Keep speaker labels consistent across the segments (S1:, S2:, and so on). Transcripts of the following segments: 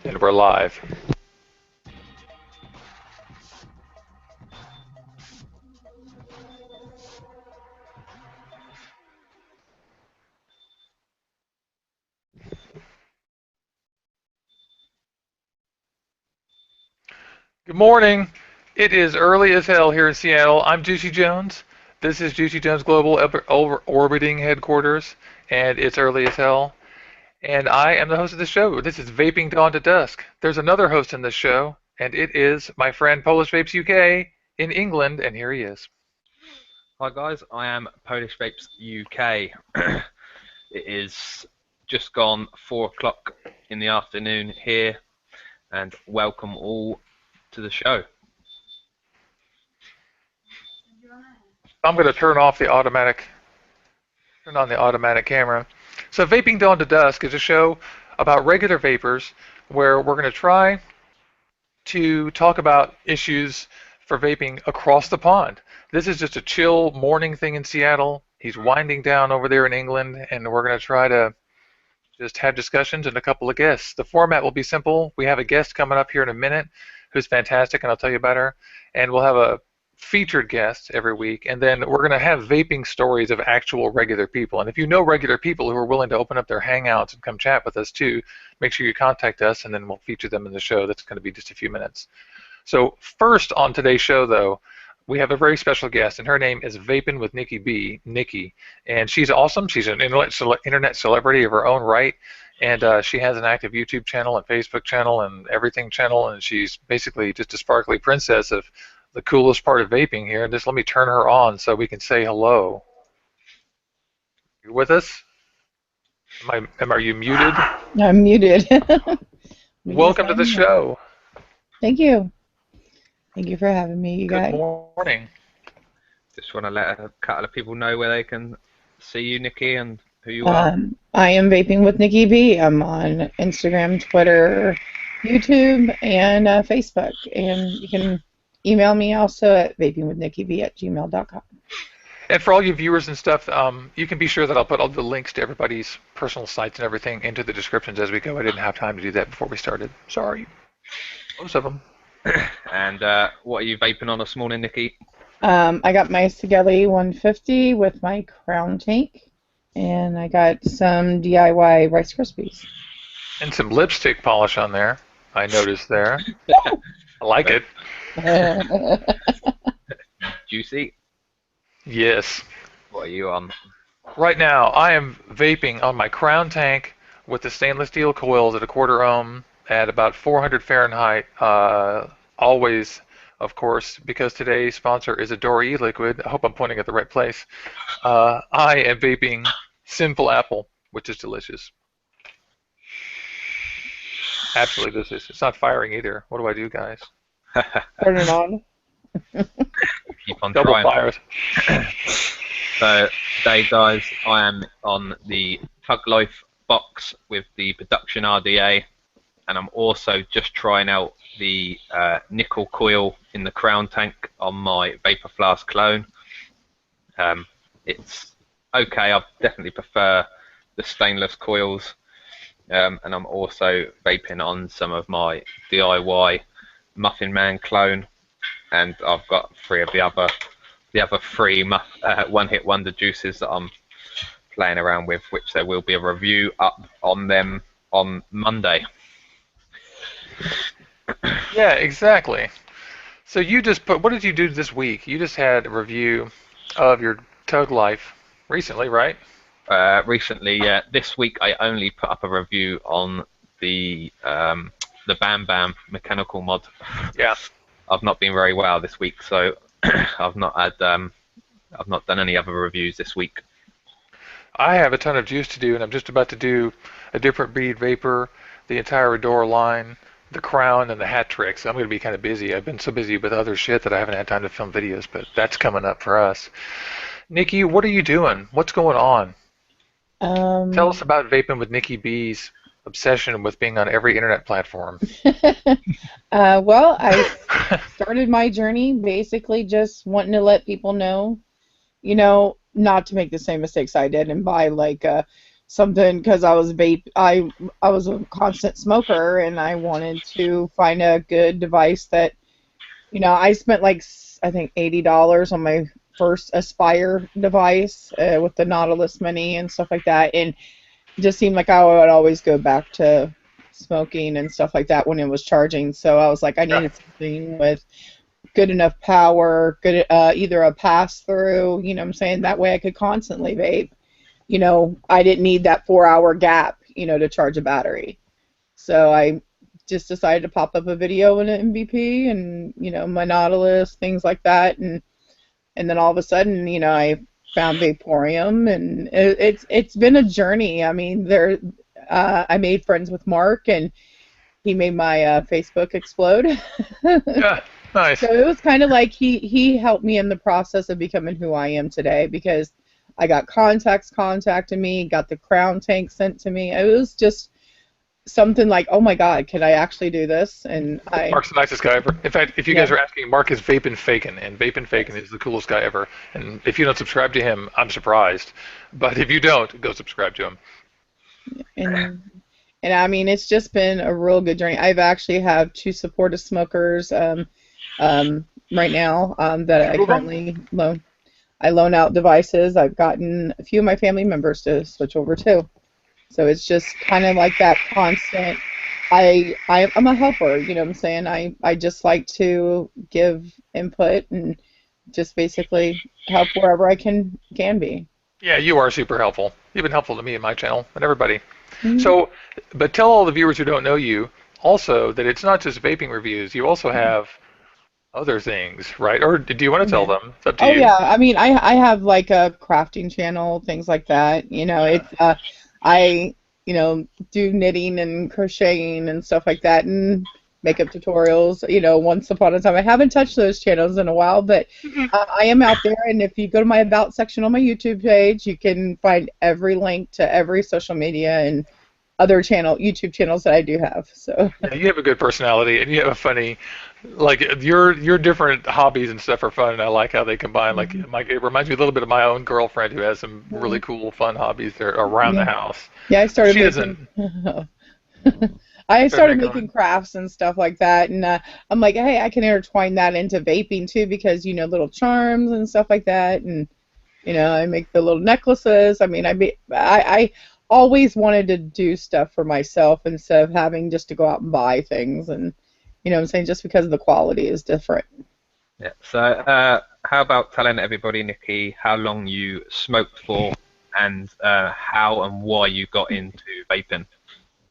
S1: And we're live. Good morning. It is early as hell here in Seattle. I'm Juicy Jones. This is Juicy Jones Global Orbiting Headquarters, and it's early as hell. And I am the host of the show. This is Vaping Dawn to Dusk. There's another host in this show, and it is my friend PolishVapesUK in England, and here he is.
S2: Hi guys, I am PolishVapesUK. It is just gone 4 o'clock in the afternoon here, and welcome all to the show.
S1: I'm going to turn on the automatic camera. So Vaping Dawn to Dusk is a show about regular vapors where we're going to try to talk about issues for vaping across the pond. This is just a chill morning thing in Seattle. He's winding down over there in England, and we're going to try to just have discussions and a couple of guests. The format will be simple. We have a guest coming up here in a minute who's fantastic, and I'll tell you about her. And we'll have a featured guest every week, and then we're going to have vaping stories of actual regular people. And if you know regular people who are willing to open up their hangouts and come chat with us too, make sure you contact us, and then we'll feature them in the show. That's going to be just a few minutes. So first on today's show, though, we have a very special guest, and her name is VapingwithnikkibB, Nikki, and she's awesome. She's an internet celebrity of her own right, and she has an active YouTube channel and Facebook channel and everything channel, and she's basically just a sparkly princess of the coolest part of vaping here. And just let me turn her on so we can say hello. You with us? Are you muted?
S3: I'm muted.
S1: Welcome to the show.
S3: Thank you. Thank you for having me, you guys.
S1: Good morning.
S2: Just want to let a couple of people know where they can see you, Nikki, and who you are.
S3: I am VapingwithNikkiB. I'm on Instagram, Twitter, YouTube, and Facebook. And you can email me also at vapingwithnikkiB@gmail.com.
S1: And for all you viewers and stuff, you can be sure that I'll put all the links to everybody's personal sites and everything into the descriptions as we go. I didn't have time to do that before we started. Sorry. Most of them.
S2: And what are you vaping on this morning, Nikki?
S3: I got my Sigelli 150 with my Crown tank, and I got some DIY Rice Krispies.
S1: And some lipstick polish on there, I noticed there. I like it.
S2: Juicy?
S1: Yes.
S2: What are you on?
S1: Right now, I am vaping on my Crown tank with the stainless steel coils at a 1/4 ohm at about 400 Fahrenheit. Always, of course, because today's sponsor is Ador Liquid. I hope I'm pointing at the right place. I am vaping Sinful Apple, which is delicious. Absolutely delicious. It's not firing either. What do I do, guys?
S3: Turn it on.
S2: Keep on
S1: Double
S2: trying.
S1: fires.
S2: So today, guys, I am on the Tug Life box with the Production RDA, and I'm also just trying out the nickel coil in the Crown tank on my Vapor Flask clone. It's okay. I definitely prefer the stainless coils, and I'm also vaping on some of my DIY Muffin Man clone, and I've got 3 of the other 3 one-hit wonder juices that I'm playing around with, which there will be a review up on them on Monday.
S1: Yeah, exactly. So you just put, what did you do this week? You just had a review of your Tug Life recently, right?
S2: Recently, yeah. This week I only put up a review on the Bam Bam mechanical mod.
S1: Yeah.
S2: I've not been very well this week, so I've not done any other reviews this week.
S1: I have a ton of juice to do, and I'm just about to do a different bead vapor, the entire Ador line, the Crown, and the hat trick. So I'm going to be kind of busy. I've been so busy with other shit that I haven't had time to film videos, but that's coming up for us. Nikki, what are you doing? What's going on? Tell us about Vaping with Nikki B's obsession with being on every internet platform.
S3: Well, I started my journey basically just wanting to let people know, you know, not to make the same mistakes I did and buy like something because I was a constant smoker and I wanted to find a good device that, I spent like I think $80 on my first Aspire device with the Nautilus Mini and stuff like that, and it just seemed like I would always go back to smoking and stuff like that when it was charging. So I was like, I needed something with good enough power, good either a pass through, what I'm saying, that way I could constantly vape. I didn't need that 4-hour gap, to charge a battery. So I just decided to pop up a video in an MVP and, my Nautilus, things like that, and then all of a sudden, I found Vaporium, and it's been a journey. I mean, I made friends with Mark, and he made my Facebook explode.
S1: Yeah, nice.
S3: So it was kind of like he helped me in the process of becoming who I am today, because I got contacts contacting me, got the crown tank sent to me. It was just something like, oh my God, can I actually do this? And
S1: Mark's the nicest guy ever. In fact, if you guys are asking, Mark is Vapin' Fakin', and Vapin' Fakin' is the coolest guy ever. And if you don't subscribe to him, I'm surprised. But if you don't, go subscribe to him.
S3: And I mean, it's just been a real good journey. I've actually have 2 supportive smokers right now that I currently loan out devices. I've gotten a few of my family members to switch over too. So it's just kind of like that constant. I'm a helper, what I'm saying? I just like to give input and just basically help wherever I can be.
S1: Yeah, you are super helpful. You've been helpful to me and my channel and everybody. Mm-hmm. So, but tell all the viewers who don't know you also that it's not just vaping reviews. You also have other things, right? Or do you want to tell them? It's up to you.
S3: Oh yeah, I mean, I have like a crafting channel, things like that. It's I do knitting and crocheting and stuff like that, and makeup tutorials. Once upon a time, I haven't touched those channels in a while, but I am out there. And if you go to my About section on my YouTube page, you can find every link to every social media and other YouTube channels that I do have. So
S1: yeah, you have a good personality, and you have a funny, like your different hobbies and stuff are fun, and I like how they combine. Like it reminds me a little bit of my own girlfriend who has some really cool, fun hobbies there around the house.
S3: Yeah, I started making crafts and stuff like that, and I'm like, hey, I can intertwine that into vaping too, because little charms and stuff like that, and I make the little necklaces. I mean, I always wanted to do stuff for myself instead of having just to go out and buy things, and I'm saying, just because the quality is different.
S2: Yeah. So how about telling everybody, Nikki, how long you smoked for, and how and why you got into vaping?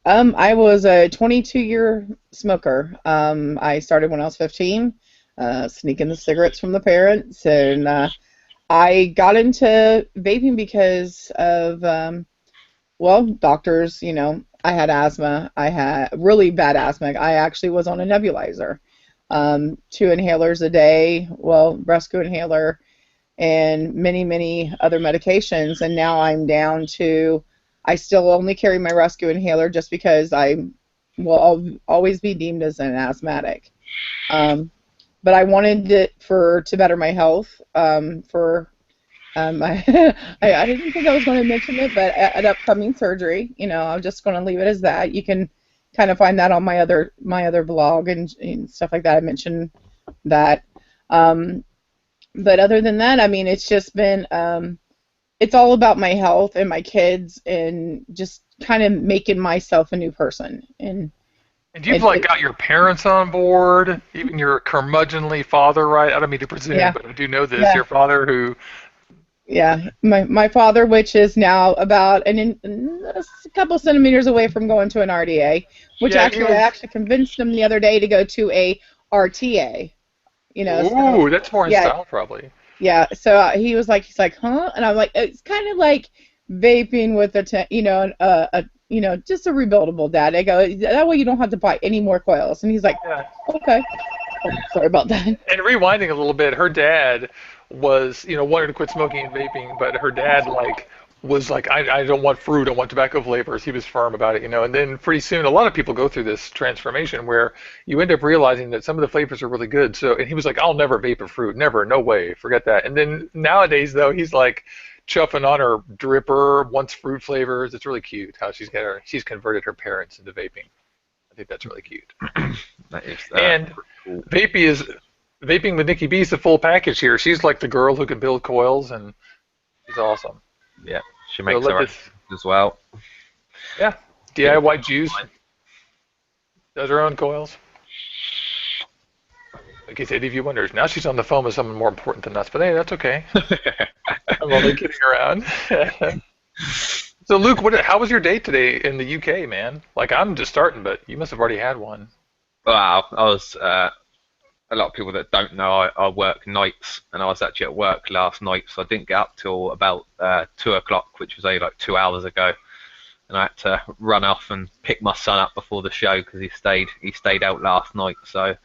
S3: I was a 22-year smoker. I started when I was 15, sneaking the cigarettes from the parents, and I got into vaping because of doctors. I had asthma. I had really bad asthma. I actually was on a nebulizer, 2 inhalers a day, rescue inhaler, and many other medications. And now I'm down to, I still only carry my rescue inhaler just because I will always be deemed as an asthmatic. But I wanted it to better my health. I didn't think I was going to mention it, but an upcoming surgery. I'm just going to leave it as that. You can kind of find that on my other blog and stuff like that. I mentioned that. But other than that, I mean, it's just been, it's all about my health and my kids and just kind of making myself a new person. And
S1: you've got your parents on board, even your curmudgeonly father, right? I don't mean to presume, but I do know this. Yeah. Your father who...
S3: Yeah, my father, which is now about a couple centimeters away from going to an RDA, which I actually convinced him the other day to go to a RTA.
S1: Ooh, that's more in style, probably.
S3: Yeah, so he's like, huh? And I'm like, it's kind of like vaping with just a rebuildable dad. I go, that way you don't have to buy any more coils. And he's like, okay. Oh, sorry about that.
S1: And rewinding a little bit, her dad was, wanted to quit smoking and vaping, but her dad was like, I don't want fruit, I want tobacco flavors. He was firm about it, and then pretty soon a lot of people go through this transformation where you end up realizing that some of the flavors are really good. So, and he was like, I'll never vape a fruit, never, no way, forget that. And then nowadays though, he's like, chuffing on her dripper, wants fruit flavors. It's really cute how she's converted her parents into vaping. I think that's really cute.
S2: That is
S1: And
S2: cool.
S1: Vaping with Nikki B is the full package here. She's like the girl who can build coils, and she's awesome.
S2: Yeah, she makes her own as well.
S1: Yeah, DIY Juice does her own coils. In case any of you wonders, now she's on the phone with someone more important than us, but hey, that's okay. I'm only kidding around. So, Luke, how was your date today in the UK, man? Like, I'm just starting, but you must have already had one.
S2: Wow, I was. A lot of people that don't know, I work nights, and I was actually at work last night, so I didn't get up till about 2 o'clock, which was only like 2 hours ago. And I had to run off and pick my son up before the show because he stayed out last night. So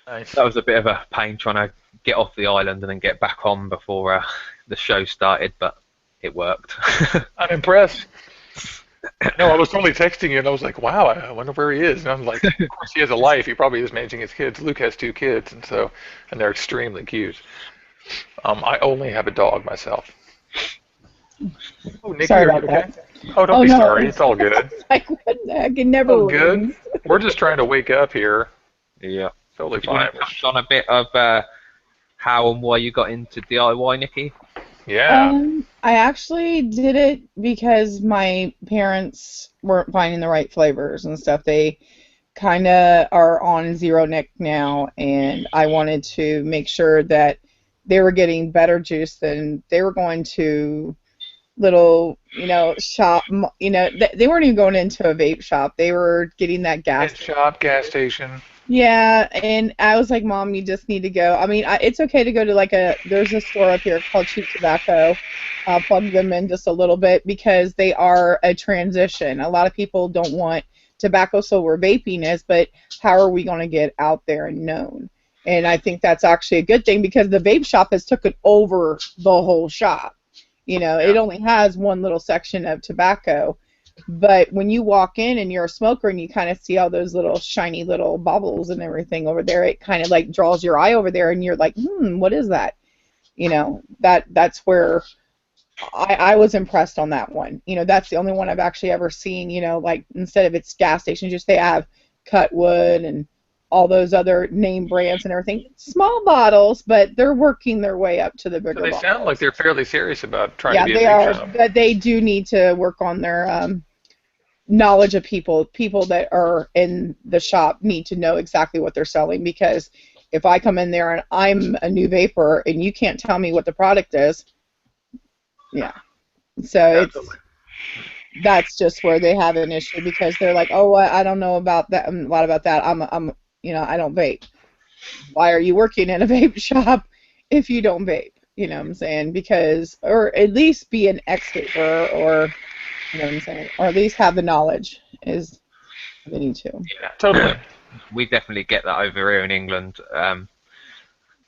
S1: Nice.
S2: that was a bit of a pain trying to get off the island and then get back on before the show started, but it worked.
S1: I'm impressed. No, I was totally texting you, and I was like, wow, I wonder where he is. And I'm like, of course, he has a life. He probably is managing his kids. Luke has 2 kids, and they're extremely cute. I only have a dog myself. Oh, Nikki,
S3: Sorry
S1: are you
S3: about
S1: okay?
S3: that.
S1: Oh, don't be sorry. It's all good.
S3: Like, what the heck? It never
S1: All good.
S3: rings.
S1: We're just trying to wake up here.
S2: Yeah.
S1: Totally
S2: Do you want
S1: fine.
S2: to touch on a bit of how and why you got into DIY, Nikki?
S1: Yeah.
S3: I actually did it because my parents weren't finding the right flavors and stuff. They kind of are on zero nick now, and I wanted to make sure that they were getting better juice than they were going to little, shop. They weren't even going into a vape shop. They were getting that gas.
S1: Pet shop, gas station.
S3: Yeah, and I was like, Mom, you just need to go. I mean, it's okay to go to there's a store up here called Cheap Tobacco. I'll plug them in just a little bit because they are a transition. A lot of people don't want tobacco so where vaping is, but how are we going to get out there and known? And I think that's actually a good thing because the vape shop has taken over the whole shop. It only has one little section of tobacco. But when you walk in and you're a smoker and you kind of see all those little shiny little bubbles and everything over there, it kind of like draws your eye over there and you're like, what is that? That's where I was impressed on that one. That's the only one I've actually ever seen, like instead of its gas stations, just they have Cutwood and all those other name brands and everything. Small bottles, but they're working their way up to the bigger
S1: So they
S3: bottles.
S1: sound like they're fairly serious about trying to be
S3: they
S1: a vape
S3: are,
S1: shop.
S3: but they do need to work on their knowledge of people that are in the shop need to know exactly what they're selling, because if I come in there and I'm a new vapor and you can't tell me what the product is, so that's just where they have an issue, because they're like, oh, I don't know about that, a lot about that. I'm I don't vape. Why are you working in a vape shop if you don't vape? You know what I'm saying? Because, or at least be an ex-vaper, or you know what I'm saying? Or at least have the knowledge is they need to.
S1: Yeah, totally.
S2: We definitely get that over here in England.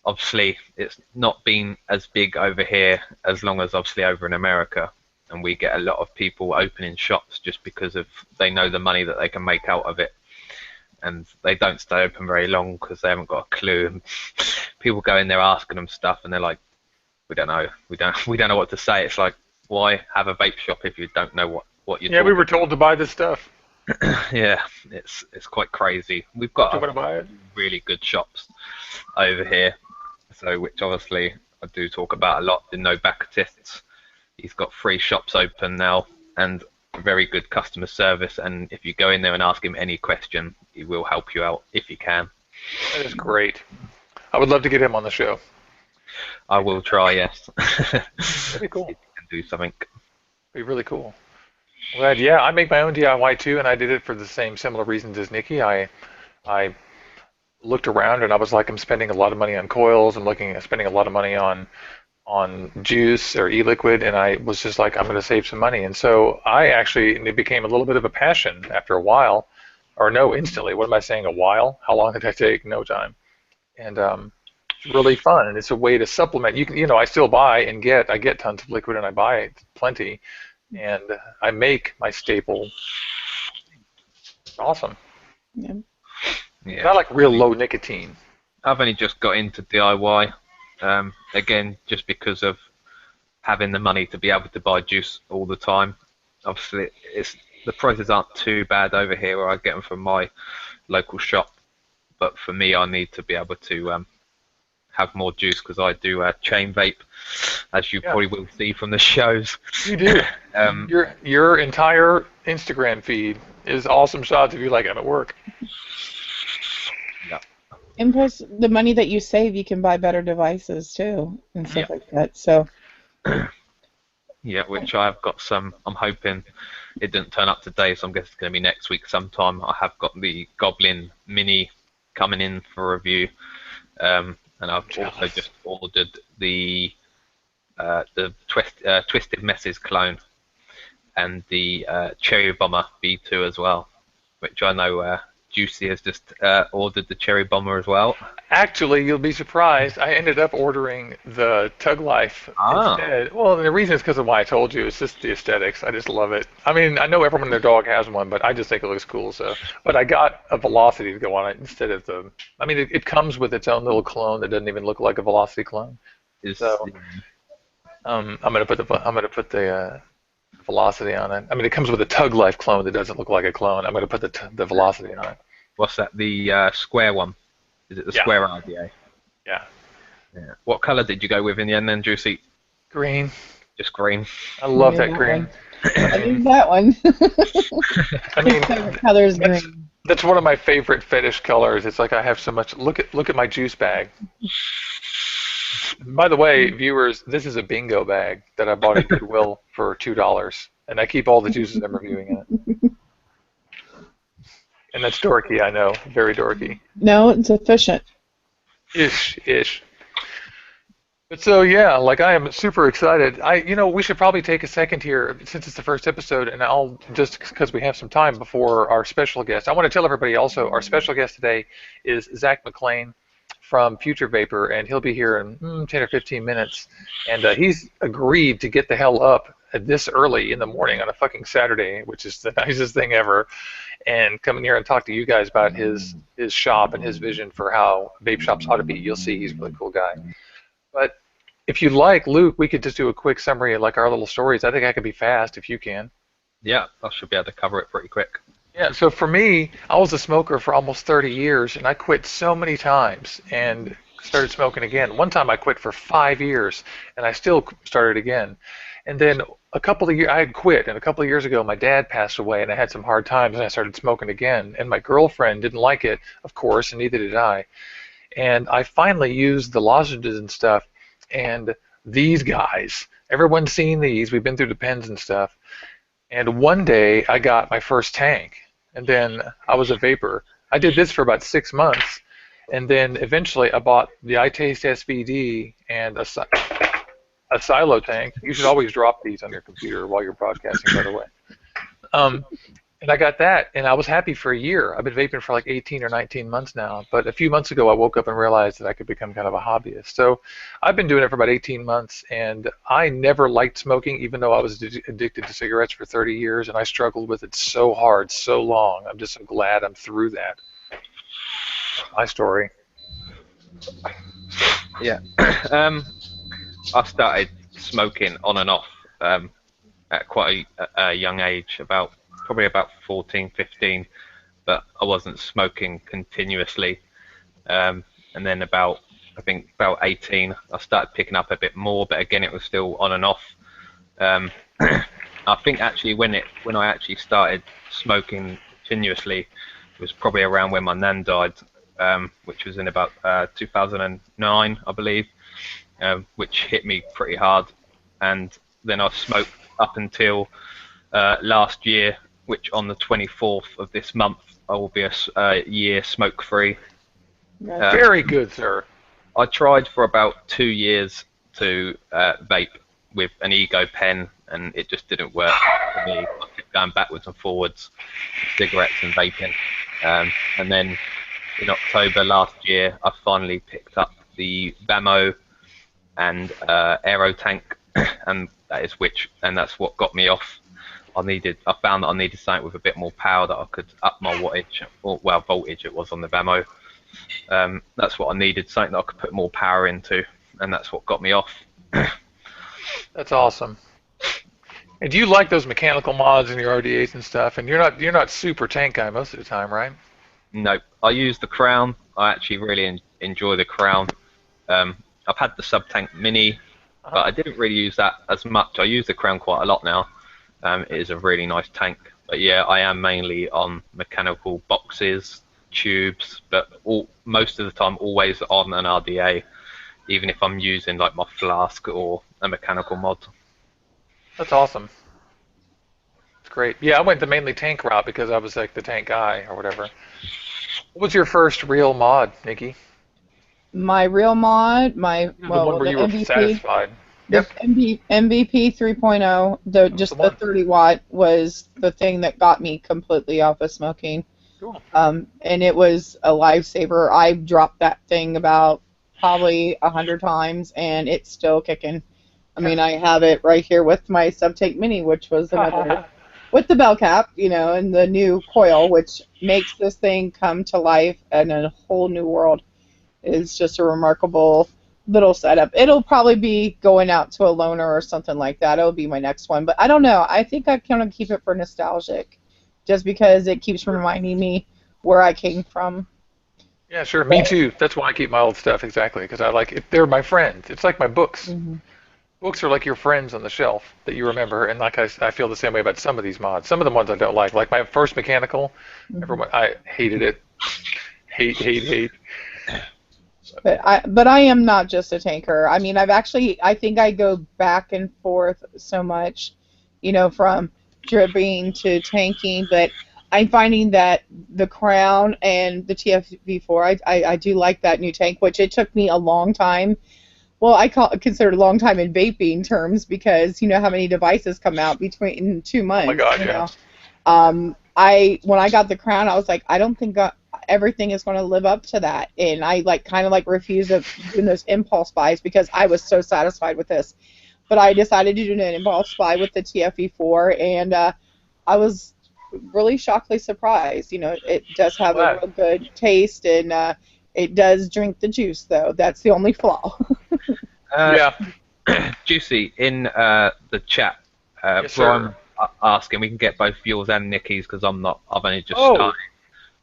S2: Obviously, it's not been as big over here as long as obviously over in America, and we get a lot of people opening shops just because of they know the money that they can make out of it, and they don't stay open very long because they haven't got a clue. And people go in there asking them stuff, and they're like, "We don't know. We don't know what to say." It's like, why have a vape shop if you don't know what you're
S1: Yeah, we were
S2: talking
S1: told to buy this stuff.
S2: Yeah, it's quite crazy. We've got
S1: Do you want to buy it?
S2: really good shops over here, so which obviously I do talk about a lot. The No Bacatists, he's got 3 shops open now and very good customer service. And if you go in there and ask him any question, he will help you out if he can.
S1: That is great. I would love to get him on the show.
S2: I will try, yes.
S1: That'd be cool.
S2: See if he can do something.
S1: Be really cool. Glad. Yeah, I make my own DIY too, and I did it for the same similar reasons as Nikki. I looked around and I was like, I'm spending a lot of money on coils. I'm looking at spending a lot of money on juice or e-liquid, and I was just like, I'm going to save some money. And so it became a little bit of a passion after a while, or no, instantly. What am I saying? A while? How long did I take? No time. And it's really fun, and it's a way to supplement. I still buy and I get tons of liquid, and I buy plenty. And I make my staple. It's awesome.
S3: Yeah.
S2: Yeah.
S1: Not like real low nicotine.
S2: I've only just got into DIY, again, just because of having the money to be able to buy juice all the time. Obviously, the prices aren't too bad over here where I get them from my local shop, but for me, I need to be able to have more juice because I do chain vape, as you probably will see from the shows.
S1: You do. Your entire Instagram feed is awesome shots of you like I'm at work.
S2: Yeah.
S3: And plus, the money that you save, you can buy better devices too and stuff like that. So.
S2: Yeah, which I've got some. I'm hoping it didn't turn up today, so I'm guessing it's going to be next week sometime. I have got the Goblin Mini coming in for review. And I've also just ordered the Twisted Messes clone and the Cherry Bomber B2 as well, which I know Juicy has just ordered the Cherry Bomber as well.
S1: Actually, you'll be surprised. I ended up ordering the Tug Life instead. Well, the reason is because of why I told you. It's just the aesthetics. I just love it. I mean, I know everyone and their dog has one, but I just think it looks cool. So, but I got a Velocity to go on it instead of the. I mean, it comes with its own little clone that doesn't even look like a Velocity clone. So, I'm gonna put the Velocity on it. I mean, it comes with a Tug Life clone that doesn't look like a clone. I'm gonna put the Velocity on it.
S2: What's that? The square one? Is it the square RDA?
S1: Yeah.
S2: What color did you go with in the end then, Juicy?
S1: Green.
S2: Just green.
S1: I love that green.
S3: I use that one.
S1: I mean,
S3: my favorite color is green.
S1: That's one of my favorite fetish colors. It's like I have so much. Look at my juice bag. By the way, viewers, this is a bingo bag that I bought at Goodwill for $2, and I keep all the juices I'm reviewing in it. And that's dorky, I know, very dorky.
S3: No, it's efficient.
S1: Ish. But so yeah, like I am super excited. We should probably take a second here since it's the first episode, and I'll just because we have some time before our special guest. I want to tell everybody also our special guest today is Zach McClain from Future Vapor, and he'll be here in 10 or 15 minutes. And he's agreed to get the hell up at this early in the morning on a fucking Saturday, which is the nicest thing ever, and come in here and talk to you guys about his shop and his vision for how vape shops ought to be. You'll see he's a really cool guy. But if you'd like, Luke, we could just do a quick summary of like our little stories. I think I could be fast if you can.
S2: Yeah, I should be able to cover it pretty quick.
S1: Yeah, so for me, I was a smoker for almost 30 years, and I quit so many times and started smoking again. One time I quit for 5 years, and I still started again. And then a couple of years, I had quit, and a couple of years ago, my dad passed away, and I had some hard times, and I started smoking again. And my girlfriend didn't like it, of course, and neither did I. And I finally used the lozenges and stuff, and these guys, everyone's seen these. We've been through the pens and stuff. And one day, I got my first tank, and then I was a vapor. I did this for about 6 months, and then eventually I bought the iTaste SVD and a silo tank. You should always drop these on your computer while you're broadcasting, by the way. And I got that, and I was happy for a year. I've been vaping for like 18 or 19 months now, but a few months ago I woke up and realized that I could become kind of a hobbyist. So I've been doing it for about 18 months, and I never liked smoking, even though I was addicted to cigarettes for 30 years, and I struggled with it so hard, so long. I'm just so glad I'm through that. My story.
S2: Yeah. I started smoking on and off at quite a young age, probably about 14, 15, but I wasn't smoking continuously. And then about 18, I started picking up a bit more, but again, it was still on and off. I think actually when I actually started smoking continuously was probably around when my nan died, which was in about 2009, I believe, which hit me pretty hard. And then I smoked up until last year, which on the 24th of this month I will be a year smoke-free.
S1: Very good, sir.
S2: I tried for about 2 years to vape with an Ego pen, and it just didn't work for me. I kept going backwards and forwards, cigarettes and vaping. And then in October last year, I finally picked up the Vamo and Aero Tank, and that's what got me off. I found that I needed something with a bit more power that I could up my wattage, or voltage it was on the Vamo. That's what I needed, something that I could put more power into, and that's what got me off.
S1: That's awesome. And do you like those mechanical mods in your RDAs and stuff? And you're not super tank guy most of the time, right?
S2: No, I use the Crown. I actually really enjoy the Crown. I've had the Sub-Tank Mini, but I didn't really use that as much. I use the Crown quite a lot now. It is a really nice tank. But yeah, I am mainly on mechanical boxes, tubes, but most of the time always on an RDA, even if I'm using like my flask or a mechanical mod.
S1: That's awesome. It's great. Yeah, I went the mainly tank route because I was like the tank guy or whatever. What was your first real mod, Nikki?
S3: My real mod,
S1: The one where
S3: the
S1: you were
S3: MVP,
S1: satisfied.
S3: the MVP 3.0, just the 30 watt was the thing that got me completely off of smoking.
S1: Cool.
S3: And it was a lifesaver. I dropped that thing about probably 100 times, and it's still kicking. I mean, I have it right here with my Sub-Tank Mini, which was another, with the bell cap, and the new coil, which makes this thing come to life in a whole new world. It's just a remarkable little setup. It'll probably be going out to a loaner or something like that. It'll be my next one. But I don't know. I think I kind of keep it for nostalgic, just because it keeps reminding me where I came from.
S1: Yeah, sure. Me too. That's why I keep my old stuff, exactly, because I like it. They're my friends. It's like my books.
S3: Mm-hmm.
S1: Books are like your friends on the shelf that you remember, and like I feel the same way about some of these mods. Some of the ones I don't like my first mechanical, everyone, I hated it. Hate.
S3: But I am not just a tanker. I mean, I think I go back and forth so much, from dripping to tanking, but I'm finding that the Crown and the TFV4, I do like that new tank, which it took me a long time. Well, consider it a long time in vaping terms, because you know how many devices come out between 2 months.
S1: Oh my God, yeah.
S3: When I got the Crown, I was like, I don't think everything is going to live up to that, and I kind of refused to do those impulse buys because I was so satisfied with this. But I decided to do an impulse buy with the TFE4, and I was really shockingly surprised. It does have a real good taste, and it does drink the juice, though. That's the only flaw.
S1: Yeah.
S2: Juicy, in the chat,
S1: Yes,
S2: Brian asking, we can get both yours and Nikki's because I've only just started.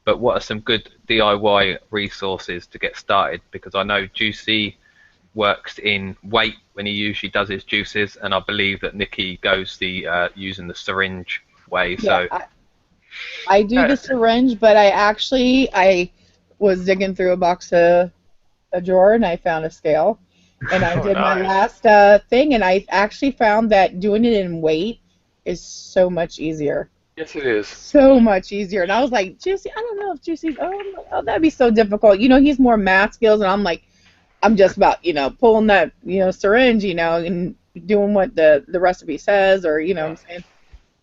S2: But what are some good DIY resources to get started? Because I know Juicy works in weight when he usually does his juices, and I believe that Nikki goes the using the syringe way.
S3: Yeah,
S2: So
S3: I do the syringe, but I was digging through a box of a drawer, and I found a scale, and I did my last thing, and I actually found that doing it in weight is so much easier.
S1: Yes, it is.
S3: So much easier. And I was like, Juicy, I don't know if Juicy's, that'd be so difficult. He's more math skills, and I'm like, I'm just about, pulling that, syringe, and doing what the recipe says, or, what I'm saying.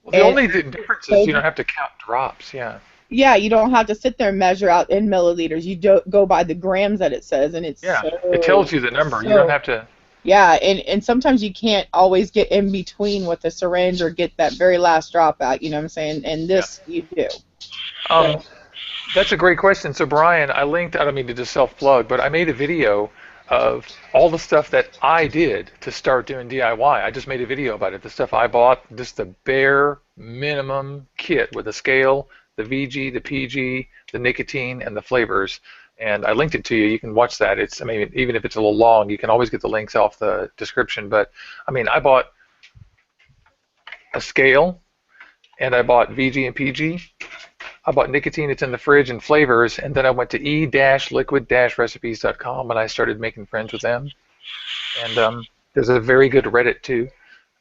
S1: Well, the only difference is you don't have to count drops, yeah.
S3: Yeah, you don't have to sit there and measure out in milliliters. You go by the grams that it says, and it's
S1: it tells you the number. You don't have to.
S3: Yeah, and sometimes you can't always get in between with the syringe or get that very last drop out, you know what I'm saying? And this you do.
S1: That's a great question. So, Brian, I don't mean to just self-plug, but I made a video of all the stuff that I did to start doing DIY. I just made a video about it. The stuff I bought, just the bare minimum kit with the scale, the VG, the PG, the nicotine, and the flavors. And I linked it to you. You can watch that. Even if it's a little long, you can always get the links off the description. But, I bought a scale, and I bought VG and PG. I bought nicotine. It's in the fridge, and flavors. And then I went to e-liquid-recipes.com, and I started making friends with them. And there's a very good Reddit, too,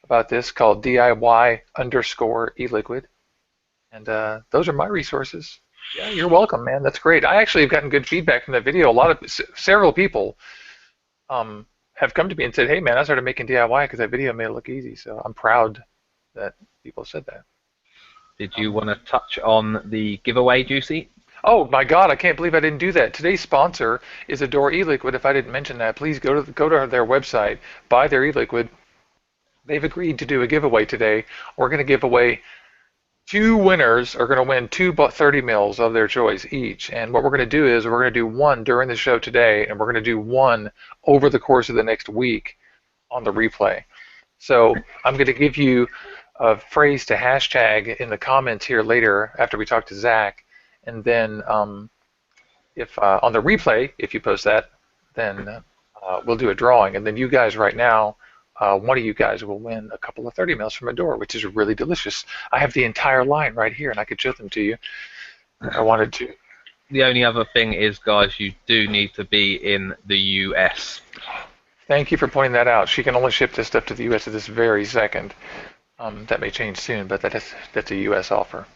S1: about this called DIY_eLiquid. And those are my resources. Yeah, you're welcome, man. That's great. I actually have gotten good feedback from that video. Several people have come to me and said, hey, man, I started making DIY because that video made it look easy. So I'm proud that people said that.
S2: did you want to touch on the giveaway, Juicy?
S1: Oh, my God, I can't believe I didn't do that. Today's sponsor is Ador Liquid. If I didn't mention that, please go to their website, buy their e-liquid. They've agreed to do a giveaway today. We're going to give away 2 winners are going to win 2 30 mils of their choice each. And what we're going to do is we're going to do one during the show today, and we're going to do one over the course of the next week on the replay. So I'm going to give you a phrase to hashtag in the comments here later after we talk to Zach, and then if on the replay, if you post that, then we'll do a drawing, and then you guys right now, one of you guys will win a couple of 30 mils from Ador, which is really delicious. I have the entire line right here, and I could show them to you. I wanted to.
S2: The only other thing is, guys, you do need to be in the US.
S1: Thank you for pointing that out. She can only ship this stuff to the US at this very second. That may change soon, but that's a US offer.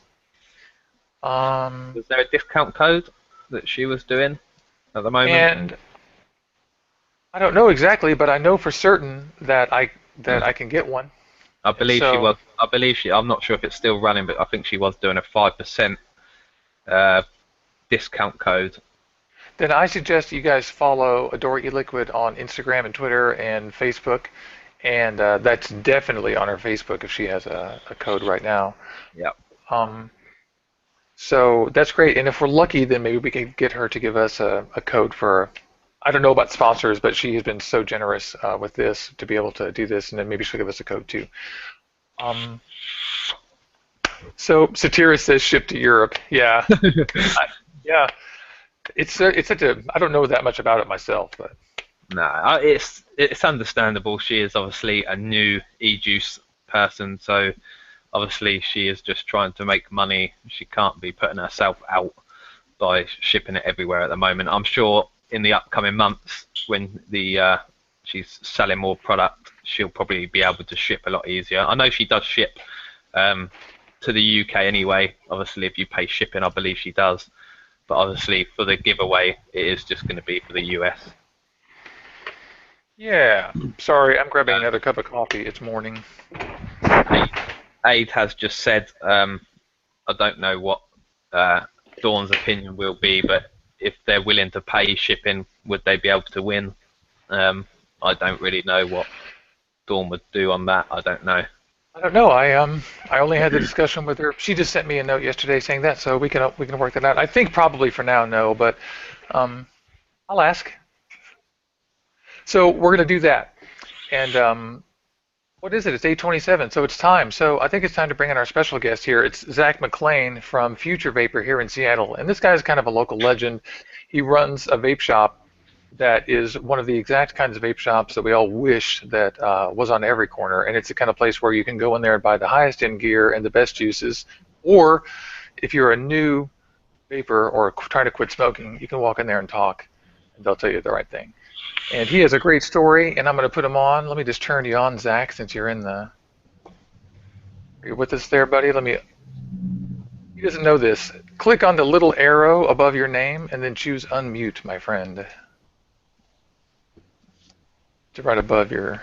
S2: Was there a discount code that she was doing at the moment?
S1: And I don't know exactly, but I know for certain that I can get one.
S2: I believe
S1: so,
S2: she was. I believe she. I'm not sure if it's still running, but I think she was doing a 5% discount code.
S1: Then I suggest you guys follow Ador Liquid on Instagram and Twitter and Facebook, and that's definitely on her Facebook if she has a code right now.
S2: Yep.
S1: So that's great, and if we're lucky, then maybe we can get her to give us a code for. I don't know about sponsors, but she has been so generous with this to be able to do this, and then maybe she'll give us a code too. So Satira says ship to Europe. Yeah, yeah. It's such a. I don't know that much about it myself, but.
S2: No, it's understandable. She is obviously a new e-juice person, so obviously she is just trying to make money. She can't be putting herself out by shipping it everywhere at the moment. I'm sure in the upcoming months when she's selling more product, she'll probably be able to ship a lot easier. I know she does ship to the UK anyway. Obviously, if you pay shipping, I believe she does. But obviously, for the giveaway, it is just going to be for the US.
S1: Yeah. Sorry, I'm grabbing another cup of coffee. It's morning.
S2: Aid has just said, I don't know what Dawn's opinion will be, but if they're willing to pay shipping, would they be able to win? I don't really know what Dawn would do on that. I don't know.
S1: I don't know. I only had the discussion with her. She just sent me a note yesterday saying that, so we can work that out. I think probably for now no, but I'll ask. So we're gonna do that, and what is it? It's 8:27, so it's time. So I think it's time to bring in our special guest here. It's Zach McClain from Future Vapor here in Seattle, and this guy is kind of a local legend. He runs a vape shop that is one of the exact kinds of vape shops that we all wish that was on every corner, and it's the kind of place where you can go in there and buy the highest end gear and the best juices, or if you're a new vapor or trying to quit smoking, you can walk in there and talk, and they'll tell you the right thing. And he has a great story, and I'm going to put him on. Let me just turn you on, Zach, since you're with us there, buddy. He doesn't know this. Click on the little arrow above your name, and then choose unmute, my friend. It's right above your.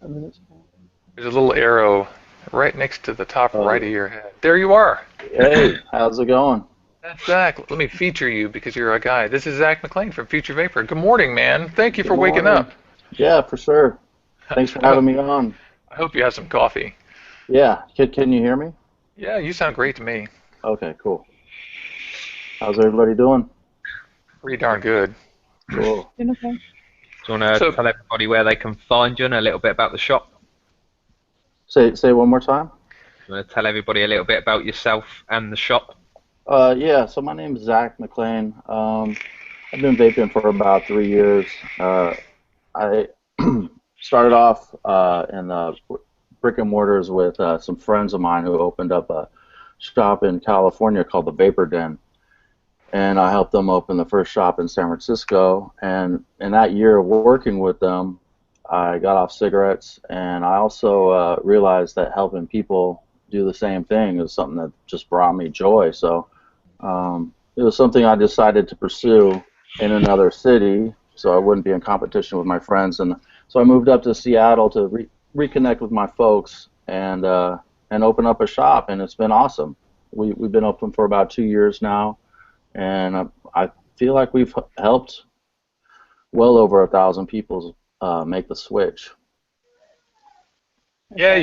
S1: There's a little arrow right next to the top right of your head. There you are.
S4: Hey, how's it going?
S1: That's Zach. Let me feature you because you're a guy. This is Zach McClain from Future Vapor. Good morning, man. Thank you for waking up.
S4: Yeah, for sure. Thanks for having me on.
S1: I hope you have some coffee.
S4: Yeah. Can you hear me?
S1: Yeah, you sound great to me.
S4: Okay, cool. How's everybody doing?
S1: Pretty darn good.
S4: Cool.
S3: Okay.
S2: Do you want to tell everybody where they can find you and a little bit about the shop?
S4: Say one more time.
S2: Do you want to tell everybody a little bit about yourself and the shop?
S4: Yeah, so my name is Zach McClain. I've been vaping for about 3 years. I started off in the brick and mortars with some friends of mine who opened up a shop in California called the Vapor Den. And I helped them open the first shop in San Francisco. And in that year of working with them, I got off cigarettes, and I also realized that helping people do the same thing is something that just brought me joy. So it was something I decided to pursue in another city so I wouldn't be in competition with my friends. And so I moved up to Seattle to reconnect with my folks and open up a shop, and it's been awesome. We've been open for about 2 years now, and I feel like we've helped well over 1,000 people make the switch.
S1: Yeah,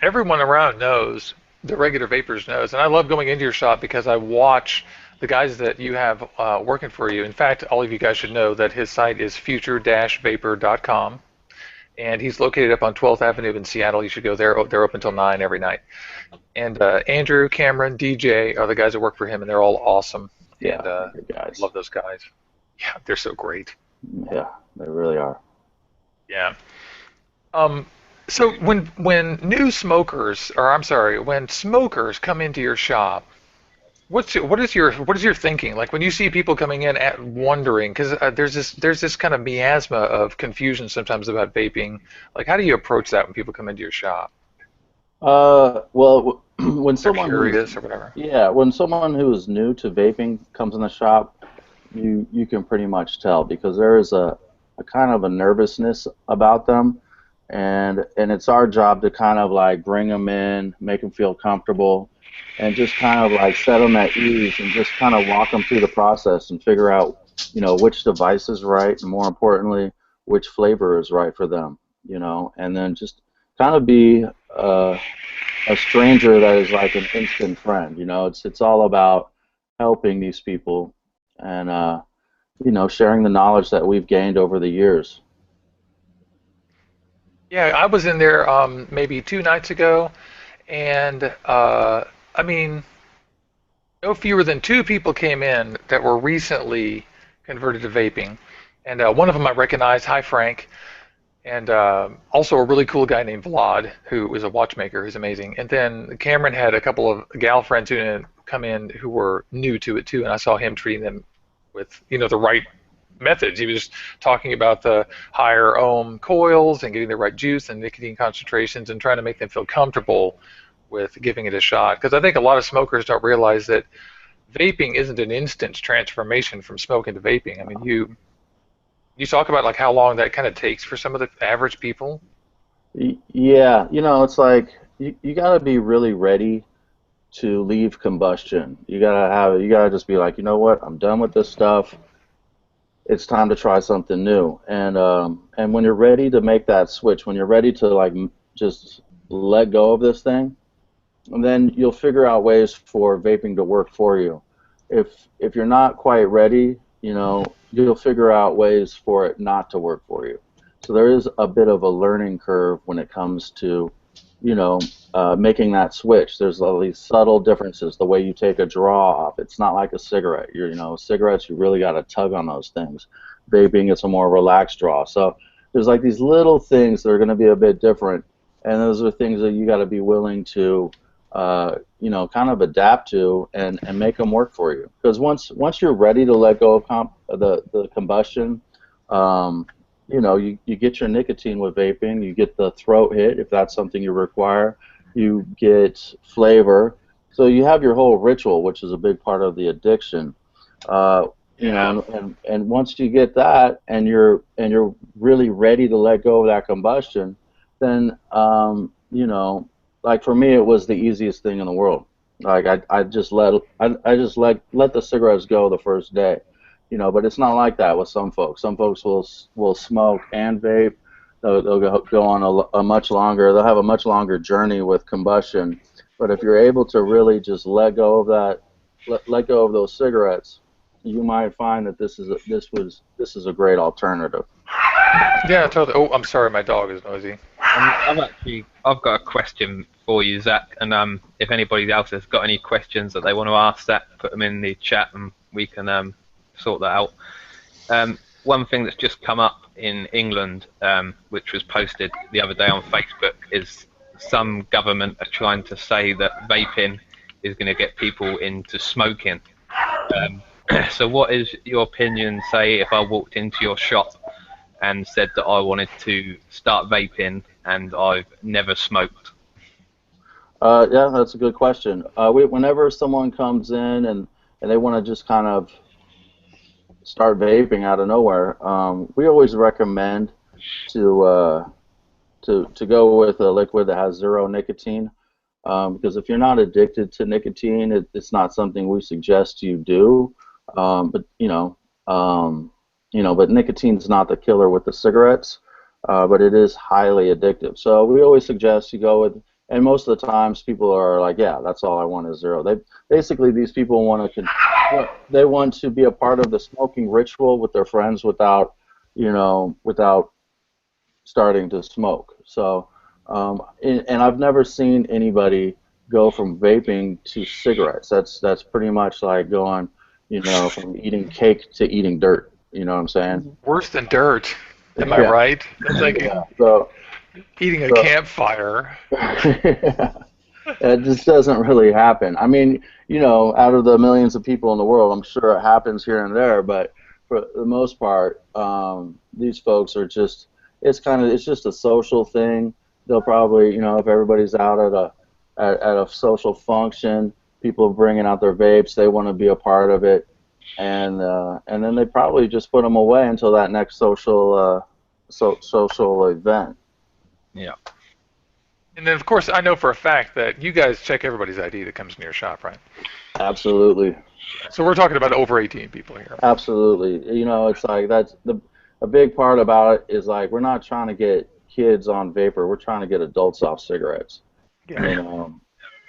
S1: everyone around knows. The regular vapors knows, and I love going into your shop because I watch the guys that you have working for you. In fact, all of you guys should know that his site is future-vapor.com, and he's located up on 12th Avenue in Seattle. You should go there. They're open until 9 every night. And Andrew, Cameron, DJ are the guys that work for him, and they're all awesome.
S4: Yeah,
S1: And
S4: good guys.
S1: love those guys. Yeah, they're so great.
S4: Yeah, they really are.
S1: Yeah. So when new smokers, or I'm sorry, when smokers come into your shop, what is your thinking? Like when you see people coming in at wondering, because there's this kind of miasma of confusion sometimes about vaping. Like how do you approach that when people come into your shop?
S4: Well, when
S1: They're
S4: someone
S1: curious or whatever.
S4: yeah, when someone who is new to vaping comes in the shop, you can pretty much tell because there is a kind of a nervousness about them, and it's our job to kind of like bring them in, make them feel comfortable, and just kind of like set them at ease and just kind of walk them through the process and figure out, which device is right, and more importantly, which flavor is right for them, and then just kind of be a stranger that is like an instant friend. It's all about helping these people and sharing the knowledge that we've gained over the years.
S1: Yeah, I was in there maybe 2 nights ago, and I mean, no fewer than 2 people came in that were recently converted to vaping, and one of them I recognized. Hi, Frank. And also a really cool guy named Vlad, who is a watchmaker, who's amazing. And then Cameron had a couple of gal friends who had come in who were new to it too, and I saw him treating them with the right methods. He was just talking about the higher ohm coils and getting the right juice and nicotine concentrations and trying to make them feel comfortable with giving it a shot. Because I think a lot of smokers don't realize that vaping isn't an instant transformation from smoking to vaping. I mean, you talk about like how long that kind of takes for some of the average people.
S4: Yeah, it's like you got to be really ready to leave combustion. You gotta just be like, you know what, I'm done with this stuff. It's time to try something new. And when you're ready to make that switch, when you're ready to like just let go of this thing, and then you'll figure out ways for vaping to work for you. If you're not quite ready, you'll figure out ways for it not to work for you. So there is a bit of a learning curve when it comes to, making that switch. There's all these subtle differences. The way you take a draw off, it's not like a cigarette. Cigarettes, you really got to tug on those things. Vaping, it's a more relaxed draw. So there's like these little things that are going to be a bit different, and those are things that you got to be willing to, kind of adapt to and make them work for you. Because once you're ready to let go of the combustion, you get your nicotine with vaping. You get the throat hit if that's something you require. You get flavor. So you have your whole ritual, which is a big part of the addiction. And once you get that, and you're really ready to let go of that combustion, then like for me, it was the easiest thing in the world. Like I just let the cigarettes go the first day, But it's not like that with some folks. Some folks will smoke and vape. They'll go on a much longer. They'll have a much longer journey with combustion. But if you're able to really just let go of that, let go of those cigarettes, you might find that this is a great alternative.
S1: Yeah, totally. Oh, I'm sorry, my dog is noisy.
S2: I've got a question for you, Zach, and if anybody else has got any questions that they want to ask Zach, put them in the chat and we can sort that out. One thing that's just come up in England, which was posted the other day on Facebook, is some government are trying to say that vaping is going to get people into smoking. So what is your opinion, say, if I walked into your shop and said that I wanted to start vaping and I've never smoked?
S4: Yeah, that's a good question. Whenever someone comes in and they want to just kind of start vaping out of nowhere, we always recommend to go with a liquid that has 0 nicotine, because if you're not addicted to nicotine, it's not something we suggest you do. But nicotine's not the killer with the cigarettes, but it is highly addictive. So we always suggest you go with and most of the times people are like, yeah, that's all I want is zero. They basically, these people they want to be a part of the smoking ritual with their friends without, without starting to smoke. So, and I've never seen anybody go from vaping to cigarettes. That's pretty much like going, from eating cake to eating dirt. You know what I'm saying?
S1: Worse than dirt. Am I
S4: Yeah.
S1: right? It's like
S4: Yeah. So,
S1: eating a campfire.
S4: it just doesn't really happen. I mean, out of the millions of people in the world, I'm sure it happens here and there, but for the most part, these folks are just, it's just a social thing. They'll probably, if everybody's out at a social function, people are bringing out their vapes, they want to be a part of it, and then they probably just put them away until that next social event.
S2: Yeah.
S1: And then, of course, I know for a fact that you guys check everybody's ID that comes in your shop, right?
S4: Absolutely.
S1: So we're talking about over 18 people here.
S4: Absolutely. It's like a big part about it is like we're not trying to get kids on vapor. We're trying to get adults off cigarettes.
S1: Yeah.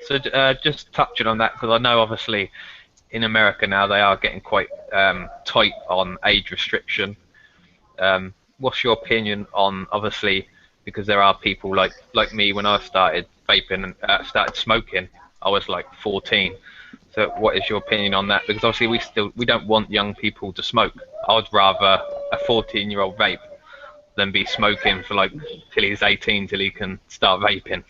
S2: So just touching on that, because I know obviously in America now they are getting quite tight on age restriction. What's your opinion on, obviously, because there are people like me, when I started vaping and started smoking, I was like 14. So what is your opinion on that? Because obviously we don't want young people to smoke. I would rather a 14-year-old vape than be smoking for till he's 18 till he can start vaping.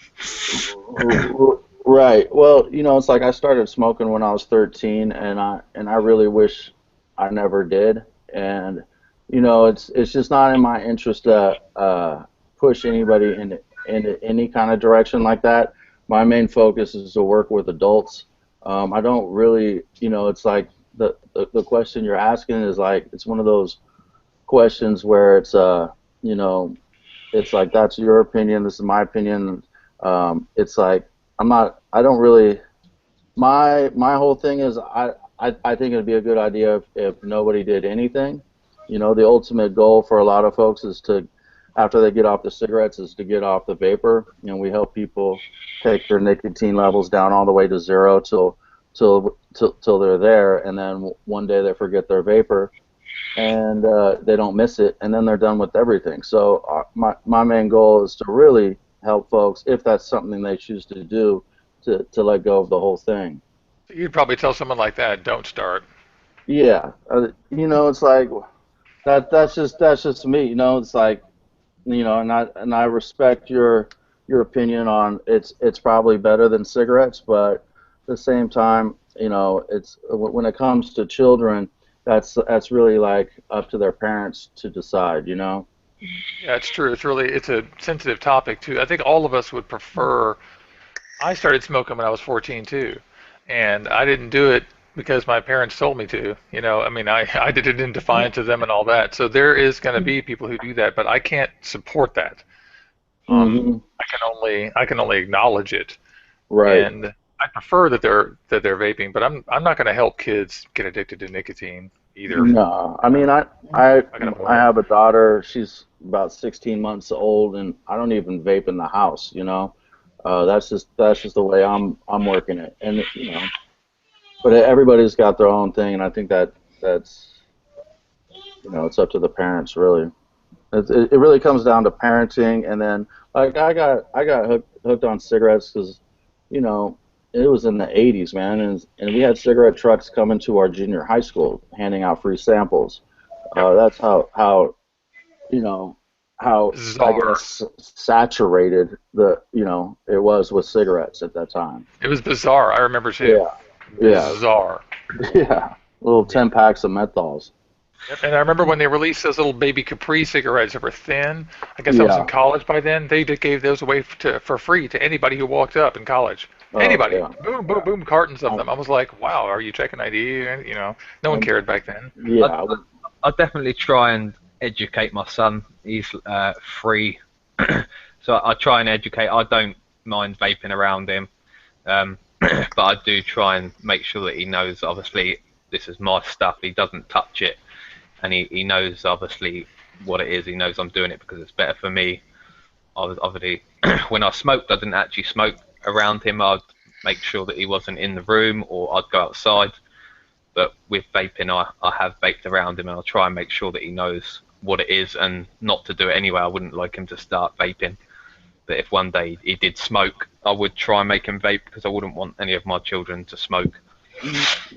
S4: Right. Well, it's like I started smoking when I was 13, and I really wish I never did. And it's just not in my interest to push anybody in any kind of direction like that. My main focus is to work with adults. I don't really, it's like the question you're asking is like, it's one of those questions where it's it's like, that's your opinion, this is my opinion. It's like I don't really, my whole thing is I think it'd be a good idea if nobody did anything. The ultimate goal for a lot of folks is to, after they get off the cigarettes, is to get off the vapor. We help people take their nicotine levels down all the way to zero till they're there, and then one day they forget their vapor, and they don't miss it, and then they're done with everything. So my main goal is to really help folks, if that's something they choose to do, to let go of the whole thing.
S1: You'd probably tell someone like that, don't start.
S4: Yeah, it's like that's just me. It's like, and I respect your opinion on it's probably better than cigarettes, but at the same time, it's when it comes to children, that's really like up to their parents to decide.
S1: Yeah, it's true. It's a sensitive topic too. I think all of us would prefer. I started smoking when I was 14 too, and I didn't do it because my parents told me to. I mean, I did it in defiance of them and all that. So there is going to be people who do that, but I can't support that. I can only acknowledge it.
S4: Right.
S1: And I prefer that they're vaping, but I'm not going to help kids get addicted to nicotine either.
S4: No, I mean, I have a daughter. She's about 16 months old, and I don't even vape in the house. That's just the way I'm working it, and but everybody's got their own thing, and I think that's it's up to the parents really. It really comes down to parenting, and then like I got hooked on cigarettes because it was in the 80s, man, and we had cigarette trucks coming to our junior high school handing out free samples. That's how I guess saturated it was with cigarettes at that time.
S1: It was bizarre. I remember too.
S4: Yeah.
S1: Bizarre.
S4: Yeah. Little 10 packs of menthols.
S1: Yep. And I remember when they released those little baby Capri cigarettes that were thin. I guess I was in college by then. They gave those away for free to anybody who walked up in college. Anybody. Yeah. Boom, boom, boom, cartons of them. I was like, wow, are you checking ID? No one cared back then.
S4: Yeah.
S2: I'll definitely try and educate my son. He's 3. So I try and educate. I don't mind vaping around him. But I do try and make sure that he knows, obviously, this is my stuff. He doesn't touch it. And he knows, obviously, what it is. He knows I'm doing it because it's better for me. Obviously, when I smoked, I didn't actually smoke around him. I'd make sure that he wasn't in the room, or I'd go outside. But with vaping, I have vaped around him, and I'll try and make sure that he knows what it is and not to do it anyway. I wouldn't like him to start vaping. But if one day he did smoke, I would try and make him vape, because I wouldn't want any of my children to smoke.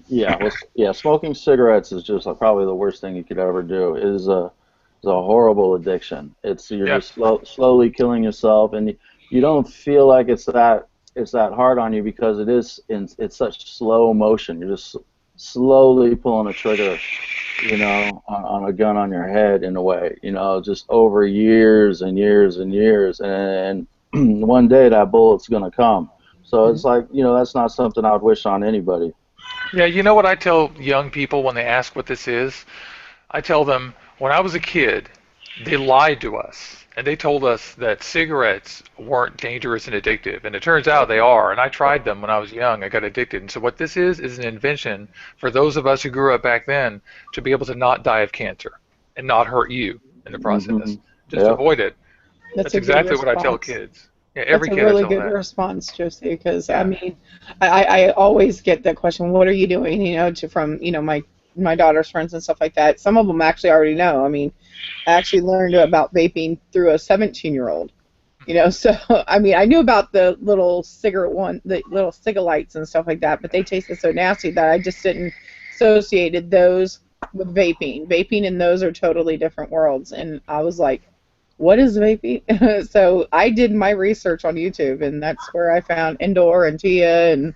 S4: Yeah, well, yeah. Smoking cigarettes is just probably the worst thing you could ever do. It is a horrible addiction. You're just slowly killing yourself, and you don't feel like it's that hard on you, because it's such slow motion. You're just slowly pulling a trigger, on a gun on your head, in a way, just over years and years and years, and one day that bullet's gonna come. So it's like, that's not something I would wish on anybody.
S1: Yeah, you know what I tell young people when they ask what this is? I tell them, when I was a kid, they lied to us, and they told us that cigarettes weren't dangerous and addictive, and it turns out they are, and I tried them when I was young. I got addicted, and so what this is an invention for those of us who grew up back then to be able to not die of cancer and not hurt you in the process. Just avoid it. That's exactly what I tell kids. Yeah, every
S3: That's
S1: kid
S3: a really
S1: I tell
S3: good
S1: that.
S3: response, Josie, because I mean, I always get that question, what are you doing, from my daughter's friends and stuff like that. Some of them actually already know. I mean, I actually learned about vaping through a 17-year-old, so I mean, I knew about the little the little cigalites and stuff like that, but they tasted so nasty that I just didn't associated those with vaping. Vaping and those are totally different worlds, and I was like, what is vaping? So I did my research on YouTube, and that's where I found Ador and Tia and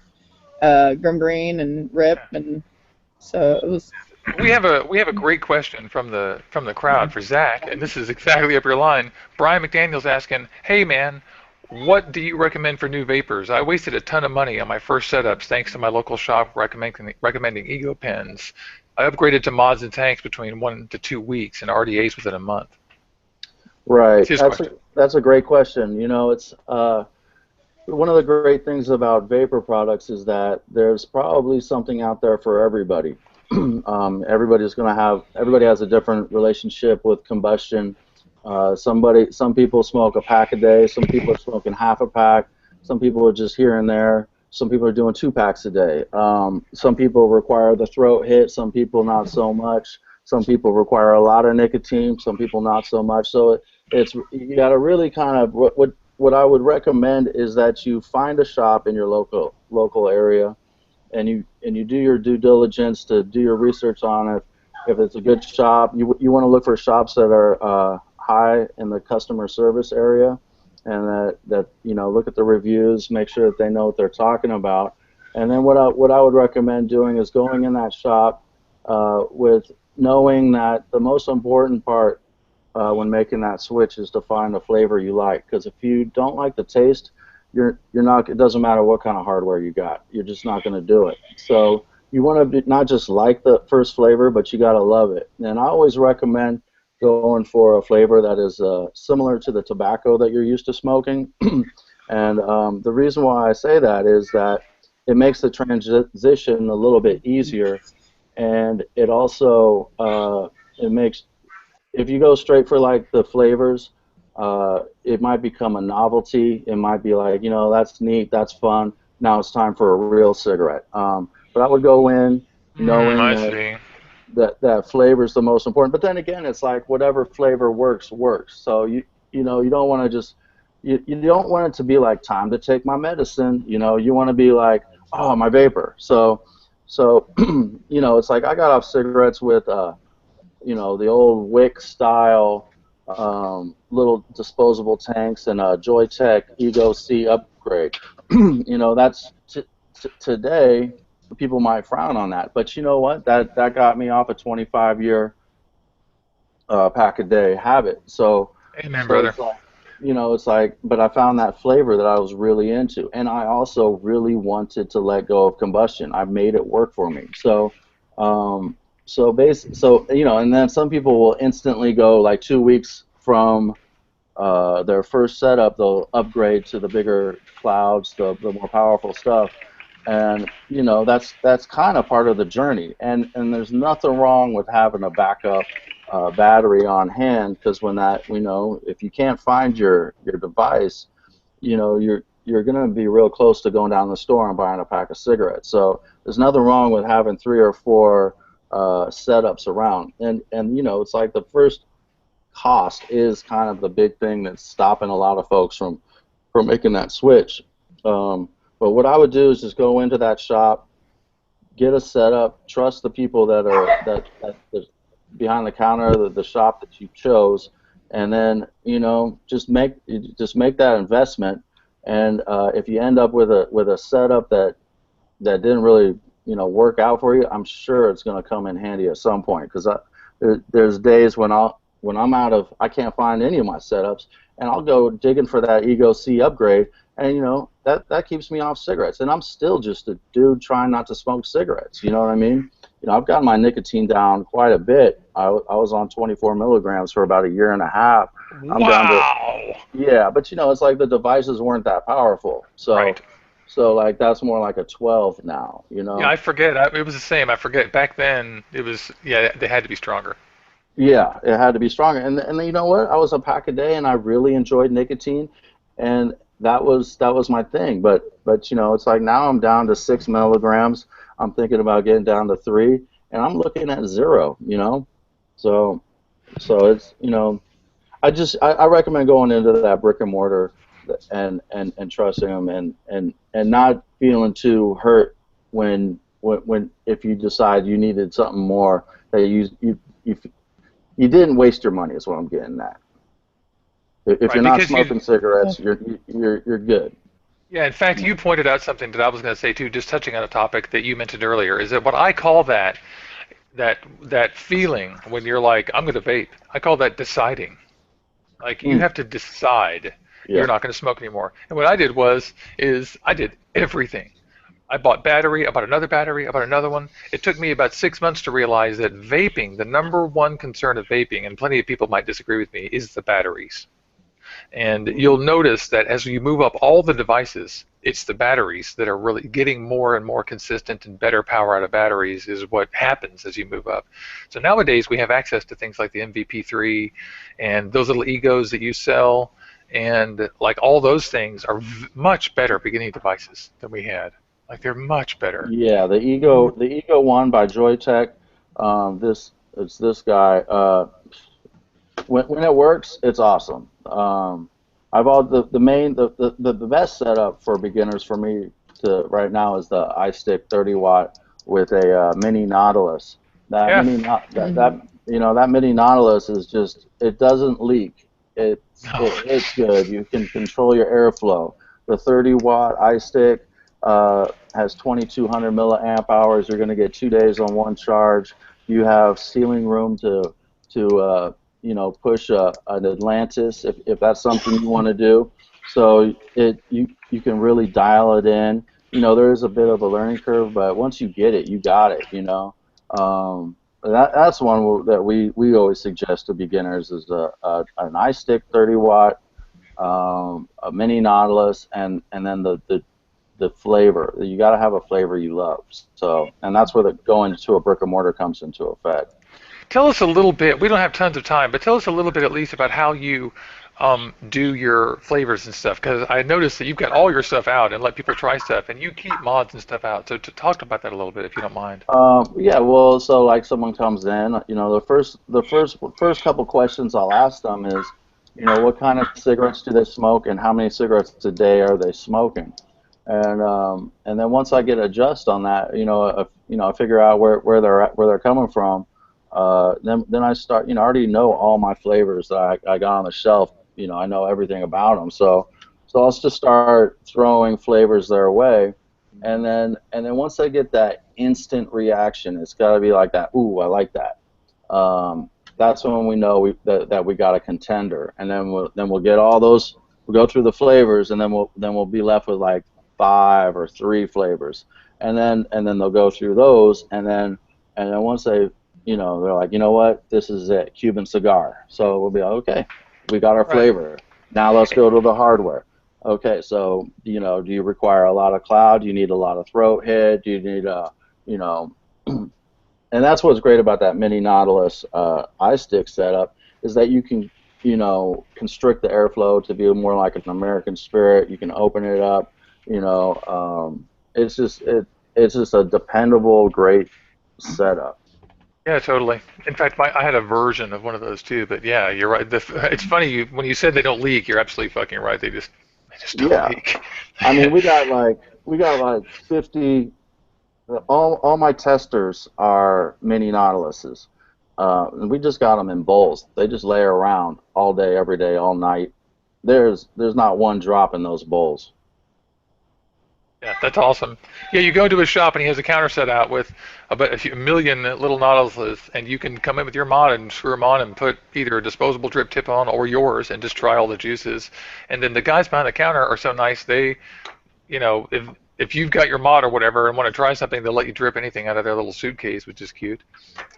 S3: Grim Green and Rip, and so it was.
S1: We have a great question from the crowd for Zach, and this is exactly up your line. Brian McDaniel's asking, "Hey man, what do you recommend for new vapors? I wasted a ton of money on my first setups thanks to my local shop recommending ego pens. I upgraded to mods and tanks between 1 to 2 weeks and RDAs within a month."
S4: Right. That's a great question. It's one of the great things about vapor products is that there's probably something out there for everybody. Everybody has a different relationship with combustion. Some people smoke a pack a day. Some people are smoking half a pack. Some people are just here and there. Some people are doing 2 packs a day. Some people require the throat hit. Some people not so much. Some people require a lot of nicotine. Some people not so much. So you got to really kind of what I would recommend is that you find a shop in your local area, and you do your due diligence to do your research on it. If it's a good shop, you want to look for shops that are high in the customer service area, and that look at the reviews, make sure that they know what they're talking about. And then what I would recommend doing is going in that shop with knowing that the most important part when making that switch is to find a flavor you like, because if you don't like the taste, you're not. It doesn't matter what kind of hardware you got. You're just not going to do it. So you want to not just like the first flavor, but you got to love it. And I always recommend going for a flavor that is similar to the tobacco that you're used to smoking. And the reason why I say that is that it makes the transition a little bit easier, and it also it makes, if you go straight for like the flavors, it might become a novelty. It might be like, that's neat, that's fun. Now it's time for a real cigarette. But I would go in knowing that flavor is the most important. But then again, it's like whatever flavor works. So you don't want to just you don't want it to be like time to take my medicine. You want to be like, oh, my vapor. So it's like I got off cigarettes with the old wick style little disposable tanks and a Joytech Ego C upgrade. That's today people might frown on that, but you know what? That got me off a 25-year pack a day habit. So,
S1: amen, brother.
S4: It's like, but I found that flavor that I was really into, and I also really wanted to let go of combustion. I made it work for me. So, and then some people will instantly go like 2 weeks from their first setup, they'll upgrade to the bigger clouds, the more powerful stuff, and that's kind of part of the journey. And there's nothing wrong with having a backup battery on hand, because when if you can't find your device, you're going to be real close to going down to the store and buying a pack of cigarettes. So there's nothing wrong with having 3 or 4 setups around. And it's like the first cost is kind of the big thing that's stopping a lot of folks from making that switch. But what I would do is just go into that shop, get a setup, trust the people that are behind the counter, the shop that you chose, and then just make that investment. And if you end up with a setup that didn't really work out for you, I'm sure it's going to come in handy at some point. Because there's days when I can't find any of my setups, and I'll go digging for that Ego C upgrade, and that keeps me off cigarettes. And I'm still just a dude trying not to smoke cigarettes. You know what I mean? I've gotten my nicotine down quite a bit. I was on 24 milligrams for about a year and a half. I'm down to, yeah, but it's like the devices weren't that powerful. So,
S1: right.
S4: So like that's more like a 12 now.
S1: Yeah, I forget. It was the same. I forget. Back then, it was they had to be stronger.
S4: Yeah, it had to be stronger. And you know what? I was a pack a day, and I really enjoyed nicotine, and that was my thing. But it's like now I'm down to 6 milligrams. I'm thinking about getting down to 3, and I'm looking at 0. So it's I recommend going into that brick and mortar and trusting them and not feeling too hurt when if you decide you needed something more that you didn't waste your money is what I'm getting at. If you're not smoking cigarettes, you're good.
S1: Yeah, in fact, you pointed out something that I was going to say too, just touching on a topic that you mentioned earlier, is that what I call that feeling when you're like, I'm going to vape, I call that deciding. Like you have to decide you're not going to smoke anymore. And what I did is I did everything. I bought battery, I bought another battery, I bought another one. It took me about 6 months to realize that vaping, the #1 concern of vaping, and plenty of people might disagree with me, is the batteries. And you'll notice that as you move up all the devices, it's the batteries that are really getting more and more consistent, and better power out of batteries is what happens as you move up. So nowadays we have access to things like the MVP3 and those little Egos that you sell, and like all those things are much better beginning devices than we had. Like they're much better.
S4: Yeah, the Ego 1 by Joytech, it's this guy. When it works, it's awesome. I've all the best setup for beginners for me right now is the iStick 30 watt with a mini Nautilus. That mini Nautilus is just, it doesn't leak. It's good. You can control your airflow. The 30 watt iStick has 2200 milliamp hours. You're going to get 2 days on one charge. You have ceiling room to push an Atlantis if that's something you want to do. So you can really dial it in. There is a bit of a learning curve, but once you get it, you got it. That's one that we always suggest to beginners is an iStick 30 watt, a mini Nautilus, and then the flavor. You got to have a flavor you love. So, and that's where going to a brick and mortar comes into effect.
S1: Tell us a little bit, we don't have tons of time, but tell us a little bit at least about how you do your flavors and stuff, because I noticed that you've got all your stuff out and let people try stuff, and you keep mods and stuff out. So to talk about that a little bit, if you don't mind.
S4: Yeah, well, so like someone comes in, the first couple questions I'll ask them is, what kind of cigarettes do they smoke, and how many cigarettes a day are they smoking? And then once I get a gist on that, I figure out where they're coming from. Then I start, I already know all my flavors that I got on the shelf. I know everything about them. So I'll just start throwing flavors their way, and then once I get that instant reaction, it's got to be like that. Ooh, I like that. That's when we know that we got a contender, and then we'll get all those. We'll go through the flavors, and then we'll be left with like 5 or 3 flavors, and then they'll go through those, and then once they're like, you know what, this is it, Cuban cigar. So we'll be like, okay, we got our flavor. Now let's go to the hardware. Okay, so do you require a lot of cloud? Do you need a lot of throat hit? Do you need and that's what's great about that mini Nautilus iStick setup is that you can constrict the airflow to be more like an American Spirit. You can open it up. It's just a dependable, great setup.
S1: Yeah, totally. In fact, I had a version of one of those too. But yeah, you're right. It's funny when you said they don't leak. You're absolutely fucking right. They just don't
S4: Yeah.
S1: leak.
S4: I mean, we got like 50. All my testers are mini Nautiluses. And we just got them in bowls. They just lay around all day, every day, all night. There's not one drop in those bowls.
S1: Yeah, that's awesome. Yeah, you go into his shop and he has a counter set out with about a million little Nautiluses, and you can come in with your mod and screw them on and put either a disposable drip tip on or yours and just try all the juices. And then the guys behind the counter are so nice. They, if you've got your mod or whatever and want to try something, they'll let you drip anything out of their little suitcase, which is cute.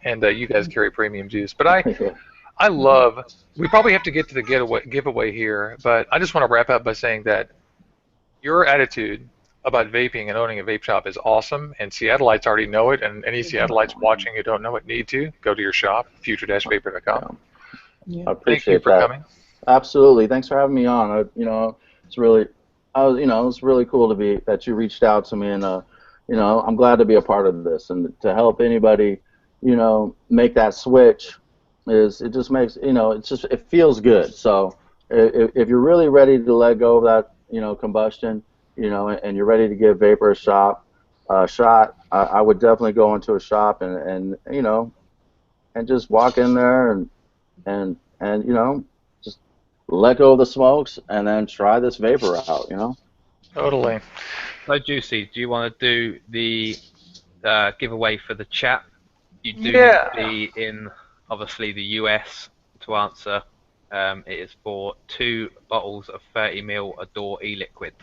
S1: And you guys carry premium juice. But I love. We probably have to get to the giveaway here, but I just want to wrap up by saying that your attitude about vaping and owning a vape shop is awesome, and Seattleites already know it, and any Seattleites watching who don't know it need to go to your shop, future-vapor.com.
S3: Yeah.
S4: I
S1: Thank you
S4: appreciate
S1: for
S4: that.
S1: coming.
S4: Absolutely. Thanks for having me on. It's really, it's really cool that you reached out to me, and I'm glad to be a part of this and to help anybody, make that switch. It just makes it feels good. So if you're really ready to let go of that combustion, and you're ready to give vapor a shot, I would definitely go into a shop and just walk in there and just let go of the smokes and then try this vapor out.
S1: Totally.
S2: So Juicy, do you want to do the giveaway for the chat? You do
S1: Yeah.
S2: need to be in obviously the US to answer. It is for 2 bottles of 30ml Ador Liquid.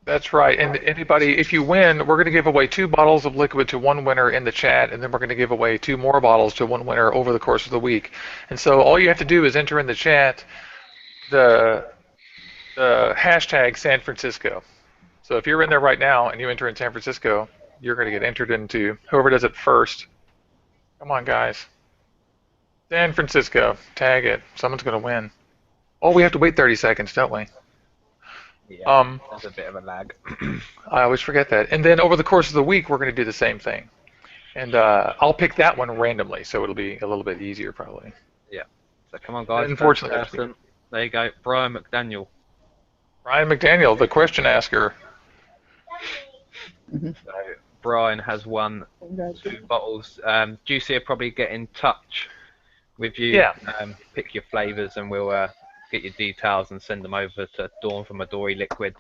S1: That's right. And anybody, if you win, we're going to give away 2 bottles of liquid to one winner in the chat, and then we're going to give away 2 more bottles to one winner over the course of the week. And so all you have to do is enter in the chat the hashtag San Francisco. So if you're in there right now and you enter in San Francisco, you're going to get entered into whoever does it first. Come on, guys. San Francisco. Tag it. Someone's going to win. Oh, we have to wait 30 seconds, don't we?
S2: Yeah, there's a bit of a lag.
S1: I always forget that. And then over the course of the week, we're going to do the same thing. And I'll pick that one randomly, so it'll be a little bit easier probably.
S2: Yeah. So come on, guys.
S1: Unfortunately,
S2: First person. There you go. Brian McDaniel.
S1: Brian McDaniel, the question asker.
S3: Mm-hmm.
S2: So Brian has won 2 bottles. Juicy will probably get in touch with you.
S1: Yeah.
S2: Pick your flavors and we'll get your details and send them over to Dawn from Ador Liquid.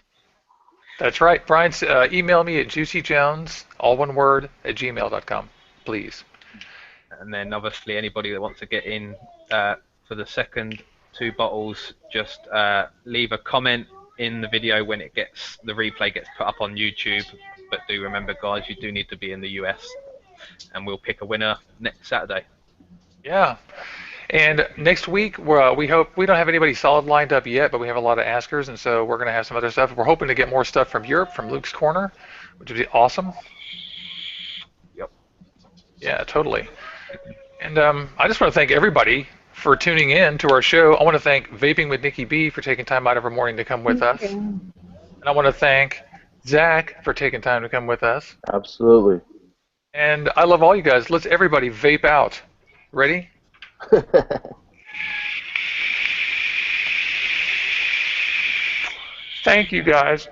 S1: That's right. Brian, email me at juicyjones, all one word, at gmail.com, please.
S2: And then obviously anybody that wants to get in for the second 2 bottles, just leave a comment in the video when the replay gets put up on YouTube. But do remember, guys, you do need to be in the US, and we'll pick a winner next Saturday.
S1: Yeah. And next week, we hope we don't have anybody solid lined up yet, but we have a lot of askers, and so we're going to have some other stuff. We're hoping to get more stuff from Europe, from Luke's Corner, which would be awesome.
S2: Yep.
S1: Yeah, totally. And I just want to thank everybody for tuning in to our show. I want to thank Vaping with Nikki B for taking time out of her morning to come with us. And I want to thank Zach for taking time to come with us.
S4: Absolutely.
S1: And I love all you guys. Let's everybody vape out. Ready? Thank you, guys.